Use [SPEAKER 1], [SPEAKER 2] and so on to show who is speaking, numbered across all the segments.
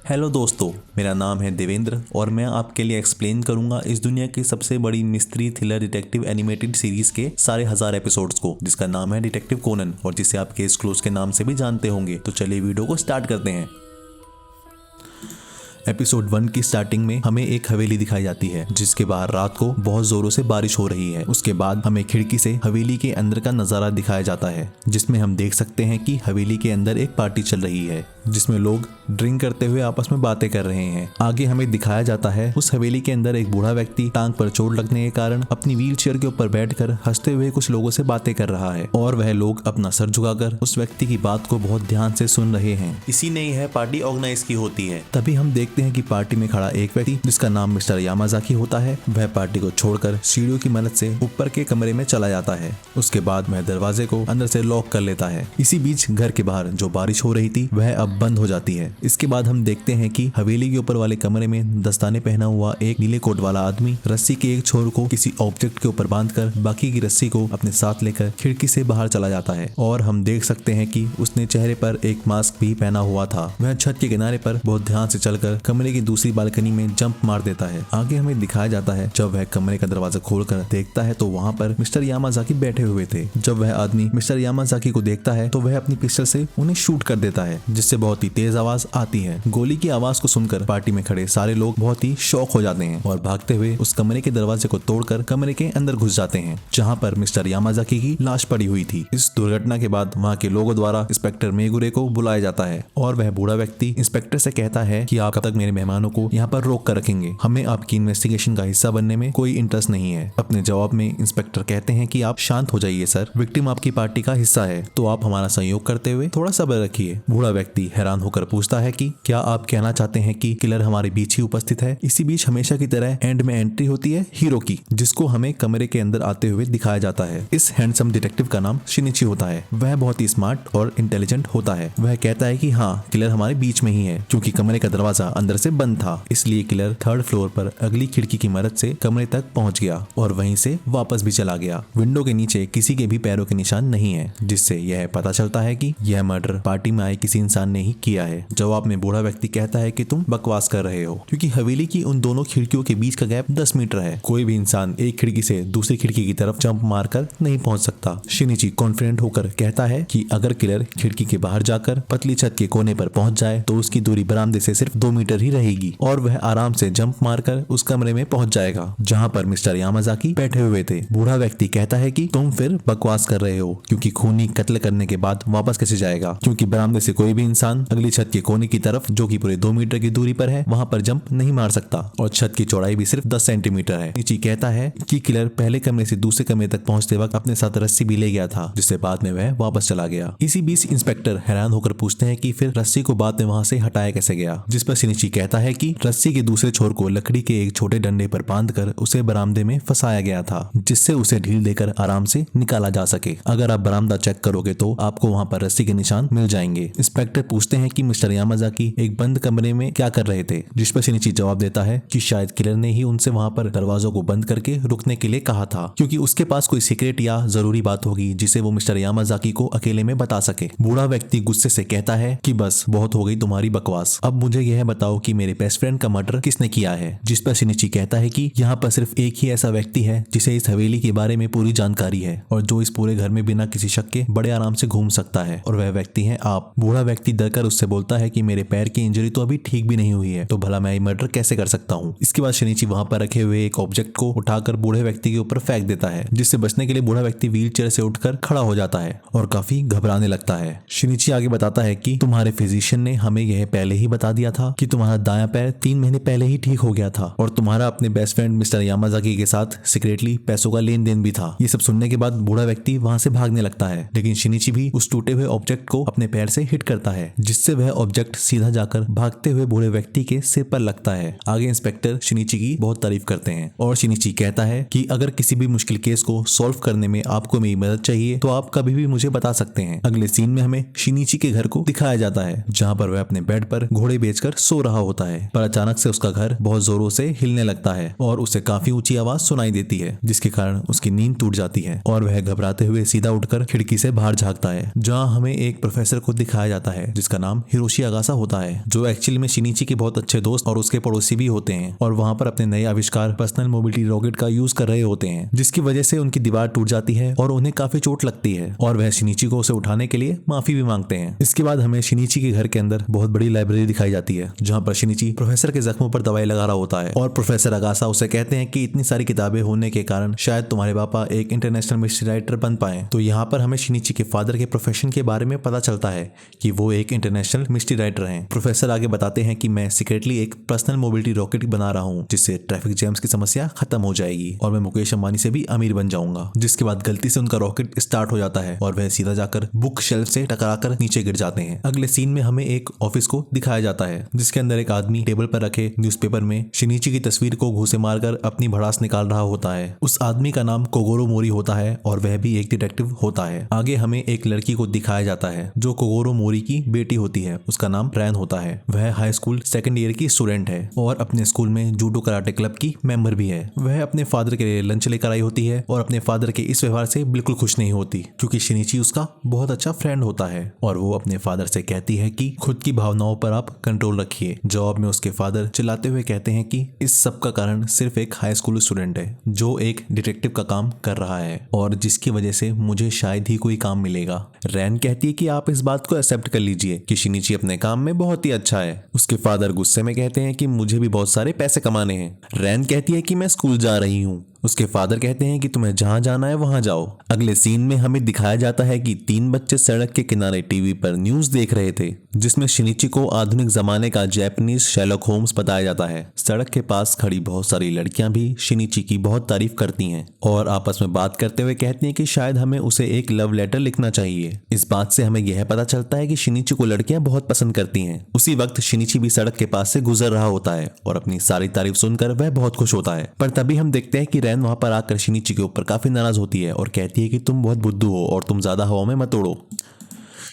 [SPEAKER 1] Hello दोस्तों, मेरा नाम है देवेंद्र और मैं आपके लिए एक्सप्लेन करूंगा इस दुनिया की सबसे बड़ी mystery thriller detective animated series के सारे 1000 एपिसोड्स को, जिसका नाम है डिटेक्टिव कोनन और जिसे आप केस क्लोज के नाम से भी जानते होंगे। तो चलिए वीडियो को स्टार्ट करते हैं। एपिसोड 1 की स्टार्टिंग में हमें एक हवेली दिखाई जाती है जिसके बाहर रात को बहुत जोरों से बारिश हो रही है। उसके बाद हमें खिड़की से हवेली के अंदर का नजारा दिखाया जाता है जिसमें हम देख सकते हैं कि हवेली के अंदर एक पार्टी चल रही है जिसमें लोग ड्रिंक करते हुए आपस में बातें कर रहे हैं। आगे हमें दिखाया जाता है उस हवेली के अंदर एक बूढ़ा व्यक्ति टांग पर चोट लगने के कारण अपनी व्हील चेयर के ऊपर बैठकर हंसते हुए कुछ लोगों से बातें कर रहा है और वह लोग अपना सर झुकाकर उस व्यक्ति की बात को बहुत ध्यान से सुन रहे हैं। इसी ने यह पार्टी ऑर्गेनाइज की होती है। तभी हम देखते हैं कि पार्टी में खड़ा एक व्यक्ति जिसका नाम मिस्टर यामाजाकी होता है, वह पार्टी को छोड़कर सीढ़ियों की मदद से ऊपर के कमरे में चला जाता है। उसके बाद वह दरवाजे को अंदर से लॉक कर लेता है। इसी बीच घर के बाहर जो बारिश हो रही थी वह अब बंद हो जाती है। इसके बाद हम देखते हैं कि हवेली के ऊपर वाले कमरे में दस्ताने पहना हुआ एक नीले कोट वाला आदमी रस्सी के एक छोर को किसी ऑब्जेक्ट के ऊपर बांधकर बाकी की रस्सी को अपने साथ लेकर खिड़की से बाहर चला जाता है और हम देख सकते हैं कि उसने चेहरे पर एक मास्क भी पहना हुआ था। वह छत के किनारे पर बहुत ध्यान से चलकर कमरे की दूसरी बालकनी में जंप मार देता है। आगे हमें दिखाया जाता है जब वह कमरे का दरवाजा खोलकर देखता है तो वहाँ पर मिस्टर यामाजाकी बैठे हुए थे। जब वह आदमी मिस्टर यामाजाकी को देखता है तो वह अपनी पिस्टल से उन्हें शूट कर देता है जिससे बहुत ही तेज आवाज आती है। गोली की आवाज को सुनकर पार्टी में खड़े सारे लोग बहुत ही शॉक हो जाते हैं और भागते हुए उस कमरे के दरवाजे को तोड़कर कमरे के अंदर घुस जाते हैं जहाँ पर मिस्टर यामाजाकी की लाश पड़ी हुई थी। इस दुर्घटना के बाद वहाँ के लोगों द्वारा इंस्पेक्टर मेगुरे को बुलाया जाता है और वह बूढ़ा व्यक्ति इंस्पेक्टर से कहता है कि आप कब तक मेरे मेहमानों को यहाँ पर रोक कर रखेंगे, हमें आपकी इन्वेस्टिगेशन का हिस्सा बनने में कोई इंटरेस्ट नहीं है। अपने जवाब में इंस्पेक्टर कहते हैं कि आप शांत हो जाइए सर, विक्टिम आपकी पार्टी का हिस्सा है तो आप हमारा सहयोग करते हुए थोड़ा सब्र रखिए। बूढ़ा व्यक्ति हैरान होकर पूछता है कि क्या आप कहना चाहते हैं कि किलर हमारे बीच ही उपस्थित है। इसी बीच हमेशा की तरह एंड में एंट्री होती है हीरो की, जिसको हमें कमरे के अंदर आते हुए दिखाया जाता है। इस हैंडसम डिटेक्टिव का नाम शिनिची होता है। वह बहुत ही स्मार्ट और इंटेलिजेंट होता है। वह कहता है कि हाँ, किलर हमारे बीच में ही है क्योंकि कमरे का दरवाजा अंदर से बंद था, इसलिए किलर 3rd फ्लोर पर अगली खिड़की की मदद से कमरे तक पहुंच गया और वहीं से वापस भी चला गया। विंडो के नीचे किसी के भी पैरों के निशान नहीं है जिससे यह पता चलता है कि यह मर्डर पार्टी में आए किसी इंसान ने ही किया है। जवाब में बूढ़ा व्यक्ति कहता है कि तुम बकवास कर रहे हो क्योंकि हवेली की उन दोनों खिड़कियों के बीच का गैप 10 मीटर है। कोई भी इंसान एक खिड़की से दूसरी खिड़की की तरफ जंप मारकर नहीं पहुंच सकता। शिनिची कॉन्फिडेंट होकर कहता है कि अगर किलर खिड़की के बाहर जाकर पतली छत के कोने पर पहुंच जाए तो उसकी दूरी बरामदे से सिर्फ 2 मीटर ही रहेगी और वह आराम से जंप मारकर उस कमरे में पहुंच जाएगा जहां पर मिस्टर यामाजाकी बैठे हुए थे। बूढ़ा व्यक्ति कहता है कि तुम फिर बकवास कर रहे हो क्योंकि खूनी कत्ल करने के बाद वापस कैसे जाएगा, क्योंकि बरामदे से कोई भी इंसान अगली छत के कोने की तरफ जो कि पूरे 2 मीटर की दूरी पर है वहां पर जंप नहीं मार सकता और छत की चौड़ाई भी सिर्फ 10 सेंटीमीटर है। नीची कहता है कि किलर पहले कमरे से दूसरे कमरे तक पहुंचते वक्त अपने साथ रस्सी भी ले गया था जिससे बाद में वह वापस चला गया। इसी बीच इंस्पेक्टर हैरान होकर पूछते हैं कि फिर रस्सी को बाद में वहां से हटाया कैसे गया, जिस पर शिनिची कहता है कि रस्सी के दूसरे छोर को लकड़ी के एक छोटे डंडे पर बांधकर उसे बरामदे में फंसाया गया था जिससे उसे ढील देकर आराम से निकाला जा सके। अगर आप बरामदा चेक करोगे तो आपको वहां पर रस्सी के निशान मिल जाएंगे। इंस्पेक्टर पूछते हैं कि मिस्टर यामाजाकी एक बंद कमरे में क्या कर रहे थे, जिस पर शिनिची जवाब देता है कि शायद किलर ने ही उनसे वहां पर दरवाजों को बंद करके रुकने के लिए कहा था क्योंकि उसके पास कोई सीक्रेट या जरूरी बात होगी जिसे वो मिस्टर यामाजाकी को अकेले में बता सके। बूढ़ा व्यक्ति गुस्से से कहता है कि बस बहुत हो गई तुम्हारी बकवास, अब मुझे यह बताओ कि मेरे बेस्ट फ्रेंड का मर्डर किसने किया है। जिस पर शिनिची कहता है कि यहाँ पर सिर्फ एक ही ऐसा व्यक्ति है जिसे इस हवेली के बारे में पूरी जानकारी है और जो इस पूरे घर में बिना किसी शक के बड़े आराम से घूम सकता है और वह व्यक्ति है आप। बूढ़ा व्यक्ति डरकर उससे बोलता है कि मेरे पैर की इंजरी तो अभी ठीक भी नहीं हुई है तो भला मैं ये मर्डर कैसे कर सकता हूँ। इसके बाद शिनिची वहां पर रखे हुए एक ऑब्जेक्ट को उठाकर बूढ़े व्यक्ति के ऊपर फेंक देता है जिससे बचने के लिए बूढ़ा व्यक्ति व्हील चेयर से उठकर खड़ा हो जाता है और काफी घबराने लगता है। शिनिची आगे बताता है कि तुम्हारे फिजिशियन ने हमें यह पहले ही बता दिया था कि तुम्हारा दायां पैर 3 महीने पहले ही ठीक हो गया था और तुम्हारा अपने बेस्ट फ्रेंड मिस्टर यामाजाकी के साथ सीक्रेटली पैसों का लेन देन भी था। ये सब सुनने के बाद बूढ़ा व्यक्ति वहां से भागने लगता है लेकिन शिनिची भी उस टूटे हुए ऑब्जेक्ट को अपने पैर से हिट करता है जिससे वह ऑब्जेक्ट सीधा जाकर भागते हुए बूढ़े व्यक्ति के सिर पर लगता है। आगे इंस्पेक्टर शिनिची की बहुत तारीफ करते हैं और शिनिची कहता है कि अगर किसी भी मुश्किल केस को सॉल्व करने में आपको मेरी मदद चाहिए तो आप कभी भी मुझे बता सकते हैं। अगले सीन में हमें शिनिची के घर को दिखाया जाता है जहाँ पर वह अपने बेड पर घोड़े बेचकर सो रहा होता है, पर अचानक से उसका घर बहुत जोरों से हिलने लगता है और उसे काफी ऊंची आवाज सुनाई देती है, जिसके कारण उसकी नींद टूट जाती है और वह घबराते हुए सीधा उठकर खिड़की से बाहर झांकता है, जहाँ हमें एक प्रोफेसर को दिखाया जाता है जिसका नाम हिरोशी अगासा होता है, जो एक्चुअली में शिनिची के बहुत अच्छे दोस्त और उसके पड़ोसी भी होते हैं और वहाँ पर अपने नए आविष्कार पर्सनल मोबिलिटी रॉकेट का यूज कर रहे होते हैं, जिसकी वजह से उनकी दीवार टूट जाती है और उन्हें काफी चोट लगती है और वह शिनिची को उसे उठाने के लिए माफी भी मांगते हैं। इसके बाद हमें शिनिची के घर के अंदर बहुत बड़ी लाइब्रेरी दिखाई जाती है, जहाँ पर शिनिची प्रोफेसर के जख्मों पर दवाई लगा रहा होता है और प्रोफेसर अगासा उसे कहते हैं कि इतनी सारी किताबें होने के कारण शायद तुम्हारे पापा एक इंटरनेशनल मिस्ट्री राइटर बन पाए। तो यहाँ पर हमें शिनिची के फादर के प्रोफेशन के बारे में पता चलता है कि वो एक इंटरनेशनल मिस्ट्री राइटर हैं। प्रोफेसर आगे बताते हैं कि मैं सीक्रेटली एक पर्सनल मोबिलिटी रॉकेट बना रहा हूँ, जिससे ट्रैफिक जैम्स की समस्या खत्म हो जाएगी और मैं मुकेश अंबानी से भी अमीर बन जाऊंगा। जिसके बाद गलती से उनका रॉकेट स्टार्ट हो जाता है और वह सीधा जाकर बुक शेल्फ से टकराकर नीचे गिर जाते हैं। अगले सीन में हमें एक ऑफिस को दिखाया जाता है, जिसके अंदर एक आदमी टेबल पर रखे न्यूज़पेपर में शिनिची की तस्वीर को घूंसे मारकर अपनी भड़ास निकाल रहा होता है। उस आदमी का नाम कोगोरो मोरी होता है और वह भी एक डिटेक्टिव होता है। आगे हमें एक लड़की को दिखाया जाता है जो कोगोरो मोरी की बेटी होती है। उसका नाम रैन होता है। वह हाई स्कूल सेकंड ईयर की स्टूडेंट है और अपने स्कूल में जूडो कराटे क्लब की मेंबर भी है। वह अपने फादर के लिए लंच लेकर आई होती है और अपने फादर के इस व्यवहार से बिल्कुल खुश नहीं होती, क्योंकि शिनिची उसका बहुत अच्छा फ्रेंड होता है और वो अपने फादर से कहती है कि खुद की भावनाओं पर आप कंट्रोल रखिए। जवाब में उसके फादर चिल्लाते हुए कहते हैं कि इस सब का कारण सिर्फ एक हाई स्कूल स्टूडेंट है जो एक डिटेक्टिव का काम कर रहा है और जिसकी वजह से मुझे शायद ही कोई काम मिलेगा। रैन कहती है कि आप इस बात को एक्सेप्ट कर लीजिए कि शिनिची अपने काम में बहुत ही अच्छा है। उसके फादर गुस्से में कहते हैं कि मुझे भी बहुत सारे पैसे कमाने हैं। रैन कहती है कि मैं स्कूल जा रही हूँ। उसके फादर कहते हैं कि तुम्हें जहां जाना है वहां जाओ। अगले सीन में हमें दिखाया जाता है कि 3 बच्चे सड़क के किनारे टीवी पर न्यूज देख रहे थे, जिसमें शिनिची को आधुनिक जमाने का जापानीज शेरलॉक होम्स बताया जाता है। सड़क के पास खड़ी बहुत सारी लड़कियां भी शिनिची की बहुत तारीफ करती हैं और आपस में बात करते हुए कहती हैं कि शायद हमें उसे एक लव लेटर लिखना चाहिए। इस बात से हमें यह पता चलता है कि शिनिची को लड़कियां बहुत पसंद करती हैं। उसी वक्त शिनिची भी सड़क के पास से गुजर रहा होता है और अपनी सारी तारीफ सुनकर वह बहुत खुश होता है। पर तभी हम देखते हैं कि रैन वहां पर आकर शिनिची के ऊपर काफी नाराज होती है और कहती है कि तुम बहुत बुद्धू हो और तुम ज्यादा हवा में मत उड़ो।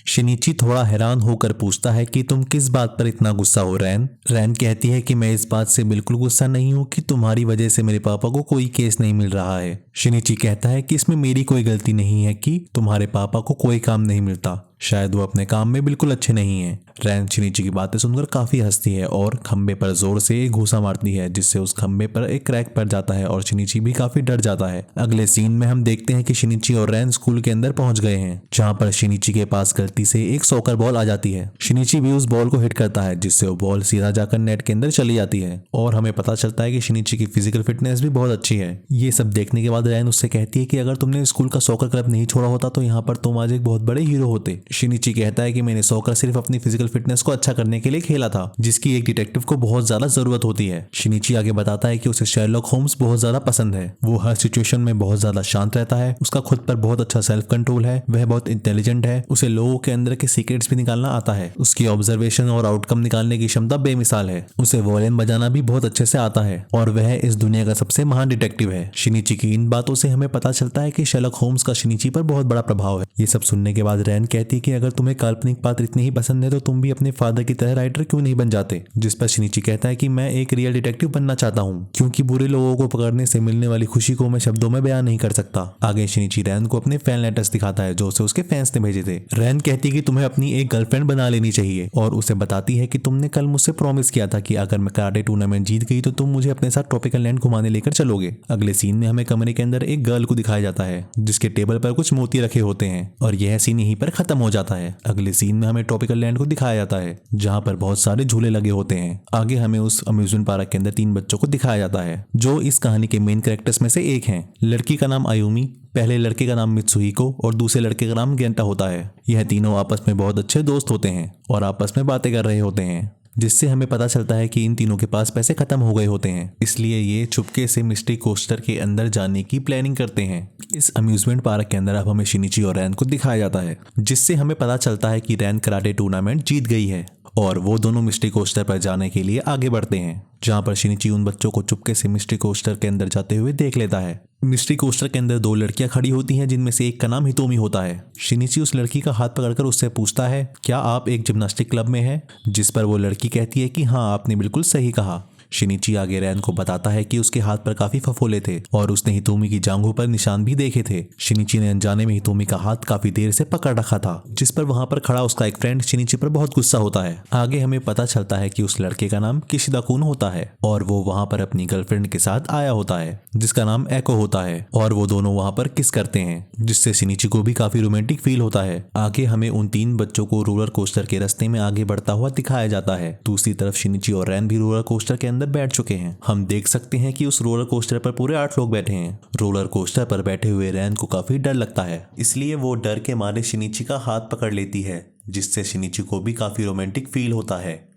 [SPEAKER 1] शिनिची थोड़ा हैरान होकर पूछता है कि तुम किस बात पर इतना गुस्सा हो रैन। रैन कहती है कि मैं इस बात से बिल्कुल गुस्सा नहीं हूँ कि तुम्हारी वजह से मेरे पापा को कोई केस नहीं मिल रहा है। शिनिची कहता है कि इसमें मेरी कोई गलती नहीं है कि तुम्हारे पापा को कोई काम नहीं मिलता, शायद वो अपने काम में बिल्कुल अच्छे नहीं हैं। रैन शिनिची की बातें सुनकर काफी हंसती है और खंबे पर जोर से एक घूंसा मारती है, जिससे उस खंबे पर एक क्रैक पड़ जाता है और शिनिची भी काफी डर जाता है। अगले सीन में हम देखते हैं कि शिनिची और रैन स्कूल के अंदर पहुंच गए हैं, जहां पर शिनिची के पास गलती से एक सॉकर बॉल आ जाती है। शिनिची भी उस बॉल को हिट करता है, जिससे वो बॉल सीधा जाकर नेट के अंदर चली जाती है और हमें पता चलता है कि शिनिची की फिजिकल फिटनेस भी बहुत अच्छी है। ये सब देखने के बाद रैन उससे कहती है कि अगर तुमने स्कूल का सॉकर क्लब नहीं छोड़ा होता तो यहाँ पर तुम आज एक बहुत बड़े हीरो होते। शिनिची कहता है कि मैंने सॉकर सिर्फ अपनी फिजिकल फिटनेस को अच्छा करने के लिए खेला था, जिसकी एक डिटेक्टिव को बहुत ज्यादा जरूरत होती है। शिनिची आगे बताता है कि उसे शेरलॉक होम्स बहुत ज्यादा पसंद है। वो हर सिचुएशन में बहुत ज्यादा शांत रहता है, उसका खुद पर बहुत अच्छा सेल्फ कंट्रोल है, वह बहुत इंटेलिजेंट है, उसे लोगों के अंदर के सीक्रेट्स भी निकालना आता है, उसकी ऑब्जर्वेशन और आउटकम निकालने की क्षमता बेमिसाल है, उसे वॉयलिन बजाना भी बहुत अच्छे से आता है और वह इस दुनिया का सबसे महान डिटेक्टिव है। शिनिची की इन बातों से हमें पता चलता है कि शेरलॉक होम्स का शिनिची पर बहुत बड़ा प्रभाव है। ये सब सुनने के बाद रैन कहती है कि अगर तुम्हें काल्पनिक पात्र इतने ही पसंद है तो तुम भी अपने फादर की तरह राइटर क्यों नहीं बन जाते। जिस पर शिनिची कहता है कि मैं एक रियल डिटेक्टिव बनना चाहता हूँ, क्योंकि बुरे लोगों को पकड़ने से मिलने वाली खुशी को मैं शब्दों में बयान नहीं कर सकता। आगे शिनिची रैन को अपने फैन लेटर्स दिखाता है जो उसे उसके फैंस ने भेजे थे। रैन कहती है कि तुम्हें अपनी एक गर्लफ्रेंड बना लेनी चाहिए और उसे बताती है कि तुमने कल मुझसे प्रॉमिस किया था कि अगर मैं कराटे टूर्नामेंट जीत गई तो तुम मुझे अपने साथ ट्रॉपिकल लैंड घुमाने लेकर चलोगे। अगले सीन में हमें कमरे के अंदर एक गर्ल को दिखाया जाता है जिसके टेबल पर कुछ मोती रखे होते हैं और यह सीन यहीं पर खत्म हो जाता है। अगले सीन में हमें ट्रॉपिकल लैंड को दिखाया जाता है जहां पर बहुत सारे झूले लगे होते हैं। आगे हमें उस अम्यूजमेंट पार्क के अंदर 3 बच्चों को दिखाया जाता है जो इस कहानी के मेन कैरेक्टर्स में से एक हैं। लड़की का नाम आयुमी, पहले लड़के का नाम मित्सुहिको और दूसरे लड़के का नाम गेंटा होता है। यह तीनों आपस में बहुत अच्छे दोस्त होते हैं और आपस में बातें कर रहे होते हैं, जिससे हमें पता चलता है कि इन तीनों के पास पैसे खत्म हो गए होते हैं, इसलिए ये चुपके से मिस्ट्री कोस्टर के अंदर जाने की प्लानिंग करते हैं। इस अम्यूजमेंट पार्क के अंदर अब हमें शिनिची और रैन को दिखाया जाता है, जिससे हमें पता चलता है कि रैन कराटे टूर्नामेंट जीत गई है और वो दोनों मिस्ट्री कोस्टर पर जाने के लिए आगे बढ़ते हैं, जहाँ पर शिनिची उन बच्चों को चुपके से मिस्ट्री कोस्टर के अंदर जाते हुए देख लेता है। मिस्ट्री कोस्टर के अंदर दो लड़कियां खड़ी होती हैं, जिनमें से एक का नाम हितोमी होता है। शिनिची उस लड़की का हाथ पकड़कर उससे पूछता है, क्या आप एक जिम्नास्टिक क्लब में हैं? जिस पर वो लड़की कहती है कि हाँ, आपने बिल्कुल सही कहा। शिनिची आगे रैन को बताता है कि उसके हाथ पर काफी फफोले थे और उसने हितोमी की जांघों पर निशान भी देखे थे। शिनिची ने अनजाने में हितोमी का हाथ काफी देर से पकड़ रखा था, जिस पर वहां पर खड़ा उसका एक फ्रेंड शिनिची पर बहुत गुस्सा होता है। आगे हमें पता चलता है कि उस लड़के का नाम किशिदा कुन होता है और वो वहां पर अपनी गर्लफ्रेंड के साथ आया होता है, जिसका नाम एको होता है, और वो दोनों वहां पर किस करते हैं, जिससे शिनिची को भी काफी रोमांटिक फील होता है। आगे हमें उन तीन बच्चों को रोलर कोस्टर के रास्ते में आगे बढ़ता हुआ दिखाया जाता है। दूसरी तरफ शिनिची और रैन भी रोलर कोस्टर के अंदर बैठ चुके हैं। हम देख सकते हैं कि उस रोलर कोस्टर पर पूरे 8 लोग बैठे हैं। रोलर कोस्टर पर बैठे हुए रैन को काफी डर लगता है, इसलिए वो डर के मारे शिनिची का हाथ पकड़ लेती है, जिससे शिनिची को भी काफी रोमांटिक फील होता है।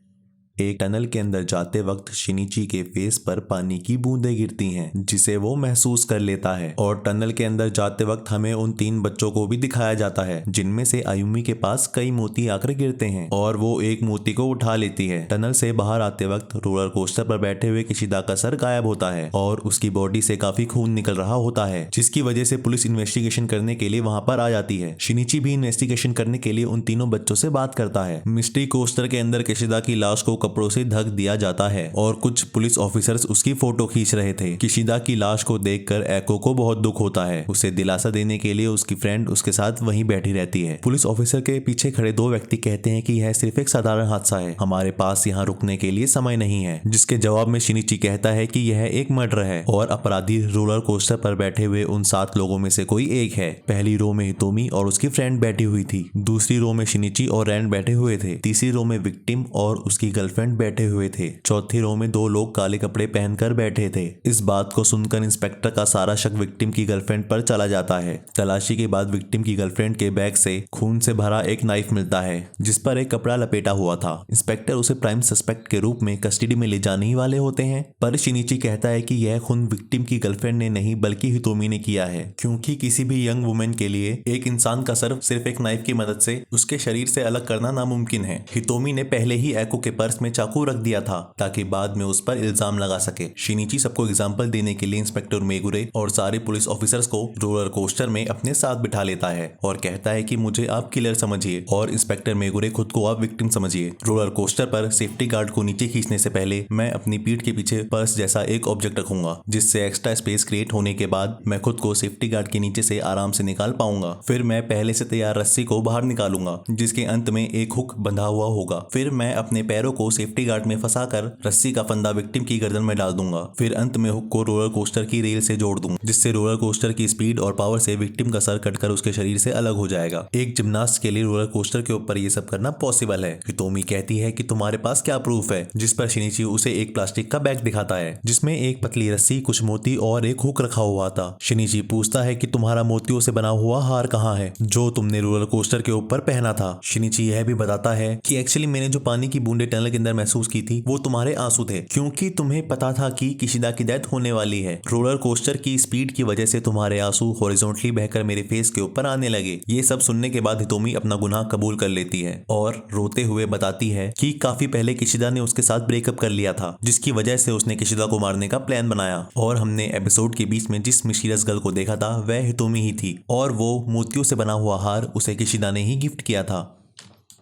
[SPEAKER 1] एक टनल के अंदर जाते वक्त शिनिची के फेस पर पानी की बूंदें गिरती हैं, जिसे वो महसूस कर लेता है। और टनल के अंदर जाते वक्त हमें उन तीन बच्चों को भी दिखाया जाता है, जिनमें से आयुमी के पास कई मोती आकर गिरते हैं और वो एक मोती को उठा लेती है। टनल से बाहर आते वक्त रोलर कोस्टर पर बैठे हुए किशिदा का सर गायब होता है और उसकी बॉडी से काफी खून निकल रहा होता है, जिसकी वजह से पुलिस इन्वेस्टिगेशन करने के लिए वहां पर आ जाती है। शिनिची भी इन्वेस्टिगेशन करने के लिए उन तीनों बच्चों से बात करता है। मिस्ट्री कोस्टर के अंदर किशिदा की लाश को कपड़ों से ढक दिया जाता है और कुछ पुलिस ऑफिसर्स उसकी फोटो खींच रहे थे। किशिदा की लाश को देखकर एको को बहुत दुख होता है। उसे दिलासा देने के लिए उसकी फ्रेंड उसके साथ वहीं बैठी रहती है। पुलिस ऑफिसर के पीछे खड़े दो व्यक्ति कहते हैं कि यह सिर्फ एक साधारण हादसा है, हमारे पास यहाँ रुकने के लिए समय नहीं है, जिसके जवाब में शिनिची कहता है कि यह एक मर्डर है और अपराधी रोलर कोस्टर पर बैठे हुए उन 7 लोगों में से कोई एक है। पहली रो में हितोमी और उसकी फ्रेंड बैठी हुई थी, दूसरी रो में शिनिची और रैन बैठे हुए थे, तीसरी रो में विक्टिम और उसकी गर्लफ्रेंड बैठे हुए थे, चौथी रो में 2 लोग काले कपड़े पहनकर बैठे थे। इस बात को सुनकर इंस्पेक्टर का सारा शक विक्टिम की गर्लफ्रेंड पर चला जाता है। तलाशी के बाद विक्टिम की गर्लफ्रेंड के बैग से खून से भरा एक नाइफ मिलता है, जिस पर एक कपड़ा लपेटा हुआ था। इंस्पेक्टर उसे प्राइम सस्पेक्ट के रूप में कस्टडी में ले जाने ही वाले होते हैं, पर शिनिची कहता है कि यह खून विक्टिम की गर्लफ्रेंड ने नहीं बल्कि हितोमी ने किया है, क्योंकि किसी भी यंग वुमेन के लिए एक इंसान का सर सिर्फ एक नाइफ की मदद से उसके शरीर से अलग करना नामुमकिन है। हितोमी ने पहले ही एको के पर्स में चाकू रख दिया था ताकि बाद में उस पर इल्जाम लगा सके। शिनिची सबको एग्जाम्पल देने के लिए इंस्पेक्टर मेगुरे और सारे पुलिस ऑफिसर्स को रोलर कोस्टर में अपने साथ बिठा लेता है और कहता है कि मुझे आप किलर समझिए और इंस्पेक्टर मेगुरे खुद को आप विक्टिम समझिए। रोलर कोस्टर पर सेफ्टी गार्ड को नीचे खींचने से पहले मैं अपनी पीठ के पीछे पर्स जैसा एक ऑब्जेक्ट रखूंगा, जिससे एक्स्ट्रा स्पेस क्रिएट होने के बाद मैं खुद को सेफ्टी गार्ड के नीचे से आराम से निकाल पाऊंगा। फिर मैं पहले से तैयार रस्सी को बाहर निकालूंगा, जिसके अंत में एक हुक बंधा हुआ होगा। फिर मैं अपने पैरों को सेफ्टी गार्ड में फंसाकर रस्सी का फंदा विक्टिम की गर्दन में डाल दूंगा। फिर अंत में हुक को रोलर कोस्टर की रेल से जोड़ दूंगा, जिससे रोलर कोस्टर की स्पीड और पावर से विक्टिम का सर कटकर उसके शरीर से अलग हो जाएगा। एक जिम्नास्ट के लिए रोलर कोस्टर के ऊपर ये सब करना पॉसिबल है। हितोमी कहती है कि तुम्हारे पास क्या प्रूफ है, जिस पर शिनिची उसे एक प्लास्टिक का बैग दिखाता है, जिसमें एक पतली रस्सी, कुछ मोती और एक हुक रखा हुआ था। शिनिची पूछता है कि तुम्हारा मोतियों से बना हुआ हार कहाँ है, जो तुमने रोलर कोस्टर के ऊपर पहना था। शिनिची यह भी बताता है कि एक्चुअली मैंने जो पानी की बूंदे टनल के अंदर महसूस की थी वो तुम्हारे आंसू थे, क्योंकि तुम्हें पता था कि किशिदा की डेथ होने वाली है। रोलर कोस्टर की स्पीड की वजह से तुम्हारे आंसू हॉरिजॉन्टली बहकर मेरे फेस के ऊपर आने लगे। ये सब सुनने के बाद हितोमी अपना गुनाह कबूल कर लेती है और रोते हुए बताती है कि काफी पहले किशिदा ने उसके साथ ब्रेकअप कर लिया था, जिसकी वजह से उसने किशिदा को मारने का प्लान बनाया। और हमने एपिसोड के बीच में जिस मिस्टीरियस गर्ल को देखा था वह हितोमी ही थी और वो मोतियों से बना हुआ हार उसे किशिदा ने ही गिफ्ट किया था।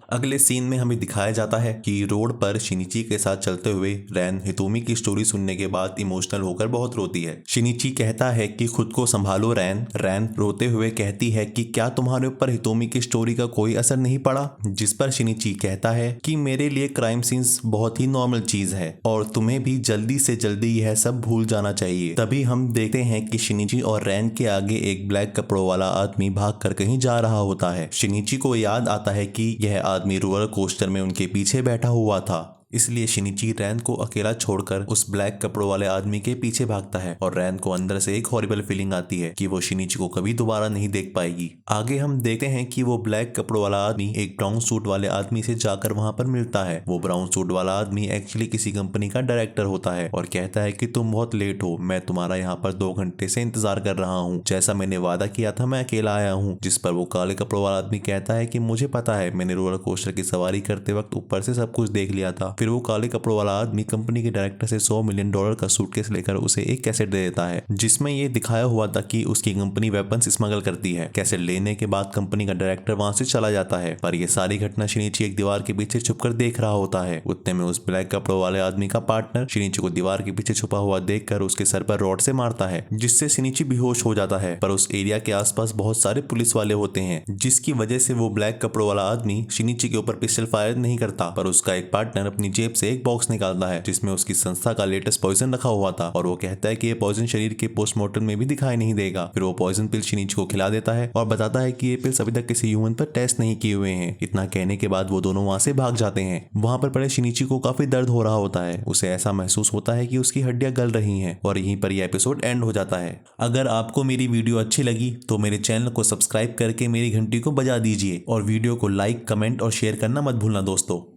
[SPEAKER 1] अगले सीन में हमें दिखाया जाता है कि रोड पर शिनिची के साथ चलते हुए रैन हितोमी की स्टोरी सुनने के बाद इमोशनल होकर बहुत रोती है। शिनिची कहता है कि खुद को संभालो रैन। रैन रोते हुए कहती है कि क्या तुम्हारे ऊपर हितोमी की स्टोरी का कोई असर नहीं पड़ा, जिस पर शिनिची कहता है कि मेरे लिए क्राइम सीन्स बहुत ही नॉर्मल चीज है और तुम्हें भी जल्दी से जल्दी यह सब भूल जाना चाहिए। तभी हम देखते हैं कि शिनिची और रैन के आगे एक ब्लैक कपड़ों वाला आदमी भाग कर कहीं जा रहा होता है। शिनिची को याद आता है कि यह आदमी रोलर कोस्टर में उनके पीछे बैठा हुआ था। इसलिए शिनिची रैन को अकेला छोड़कर उस ब्लैक कपड़ों वाले आदमी के पीछे भागता है और रैन को अंदर से एक हॉरिबल फीलिंग आती है कि वो शिनिची को कभी दोबारा नहीं देख पाएगी। आगे हम देखते हैं कि वो ब्लैक कपड़ों वाला आदमी एक ब्राउन सूट वाले आदमी से जाकर वहां पर मिलता है। वो ब्राउन सूट वाला आदमी एक्चुअली किसी कंपनी का डायरेक्टर होता है और कहता है कि तुम बहुत लेट हो, मैं तुम्हारा यहाँ पर 2 घंटे से इंतजार कर रहा हूँ, जैसा मैंने वादा किया था मैं अकेला आया हूँ। जिस पर वो काले कपड़ों वाला आदमी कहता है कि मुझे पता है, मैंने रोलर कोस्टर की सवारी करते वक्त ऊपर से सब कुछ देख लिया था। फिर वो काले कपड़ों वाला आदमी कंपनी के डायरेक्टर से $100 मिलियन का सूटकेस लेकर उसे एक कैसेट दे देता है जिसमें ये दिखाया हुआ था कि उसकी कंपनी वेपन्स स्मगल करती है। कैसेट लेने के बाद कंपनी का डायरेक्टर वहां से चला जाता है, पर ये सारी घटना शिनिची एक दीवार के पीछे छुपकर देख रहा होता है। उतने में उस ब्लैक कपड़ों वाले आदमी का पार्टनर शिनिची को दीवार के पीछे छुपा हुआ देखकर उसके सर पर रॉड से मारता है, जिससे शिनिची बेहोश हो जाता है। पर उस एरिया के आसपास बहुत सारे पुलिस वाले होते हैं, जिसकी वजह से वो ब्लैक कपड़ों वाला आदमी शिनिची के ऊपर पिस्टल फायर नहीं करता। पर उसका एक पार्टनर अपनी जेब से एक बॉक्स निकालता है जिसमें उसकी संस्था का लेटेस्ट पॉइजन रखा हुआ था और वो कहता है कि ये पॉइजन शरीर के पोस्टमार्टम में भी दिखाई नहीं देगा। फिर वो पॉइजन पिल शिनिची को खिला देता है और बताता है कि ये पिल्स अभी तक किसी ह्यूमन पर टेस्ट नहीं किए हुए हैं। इतना कहने के बाद वो दोनों वहां से भाग जाते हैं। वहां पर पड़े शिनिची को काफी दर्द हो रहा होता है, उसे ऐसा महसूस होता है कि उसकी हड्डियां गल रही हैं और यहीं पर यह एपिसोड एंड हो जाता है। अगर आपको मेरी वीडियो अच्छी लगी तो मेरे चैनल को सब्सक्राइब करके मेरी घंटी को बजा दीजिए और वीडियो को लाइक, कमेंट और शेयर करना मत भूलना दोस्तों।